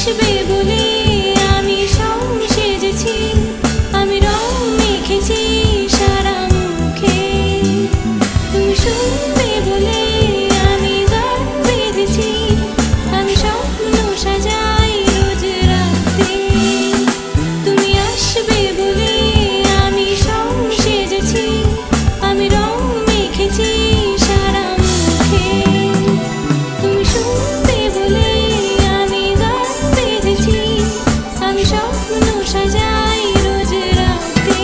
আসবে বলে আমি সব সেজেছি, আমি রং মেখেছি সারা মুখে। তুমি শুনবে বলে আমি গান বেঁধেছি, আমি স্বপ্ন সাজাই রোজ রাতে। তুমি আসবে বলে আমি সব সেজেছি, আমি রং মেখেছি সারা মুখে। তুমি শুনবে বলে আমি গান বেঁধেছি, আমি স্বপ্ন সাজাই রোজ রাতে।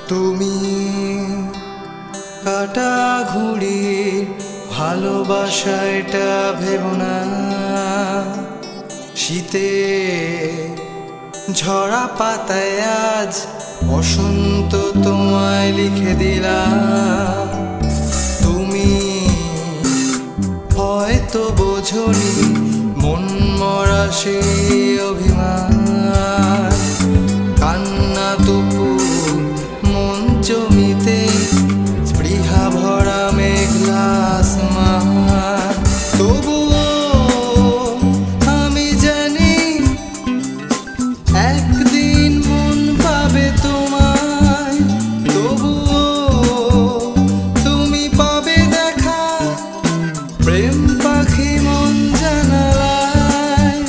তুমি কাটা ঘুড়ি ভালোবাসা এটা ভেবো না, শীতে ঝরা পাতায় আজ বসন্ত তোমায় লিখে দিলাম। তুমি হয়তো বোঝনি মন মরা সেই অভিমান, কান্না তবু মন জমিতে স্পৃহা ভরা মেঘলা আসমান। তবুও আমি জানি একদিন মন পাবে তোমায়, তবুও তুমি পাবে দেখা প্রেম পাখি মন জানালায়।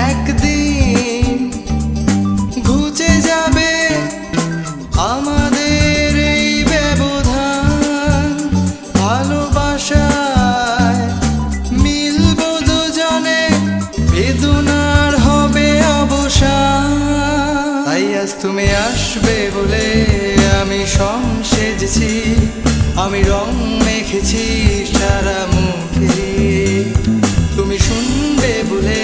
একদিন ঘুচে যাবে আমাদের এই ব্যবধান, ভালোবাসায় মিলবো দুজনে, বেদনার হবে অবসান। তাই আজ তুমি আসবে বলে আমি সং সেজেছি, আমি রং মেখেছি সারা মুখে। তুমি শুনবে বলে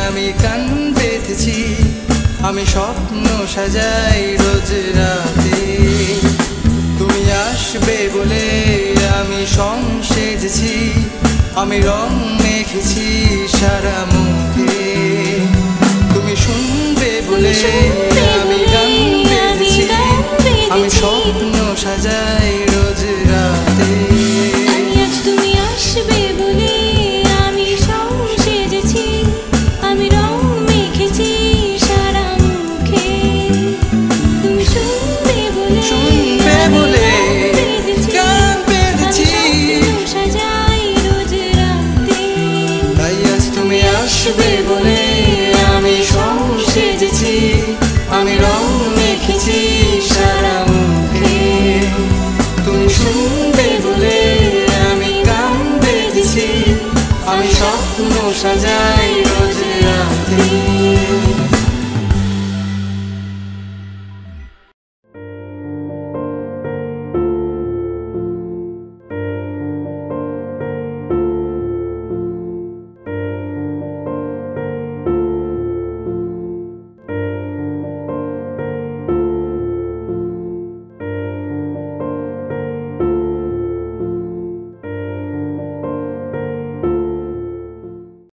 আমি কান পেতেছি, আমি স্বপ্ন সাজাই রোজ রাতে। তুমি আসবে বলে আমি সং সেজেছি, আমি রং মেখেছি সারা মুখে। তুমি শুনবে বলে আমি গান বেঁধেছি, আমি স্বপ্ন সাজাই রোজ রাতে। আজ তুমি আসবে বলে আমি সব সেজেছি, আমি রং মেখেছি সারা মুখে। তুমি শুনবে বলে গান বেঁধেছি, আমি সাজাই রোজ রাতে। তাই আজ তুমি আসবে বলে আমি সং সেজেছি, আমি রং মেখেছি সারা মুখে। তুমি শুনবে বলে আমি গান বেঁধেছি, আমি স্বপ্ন সাজাই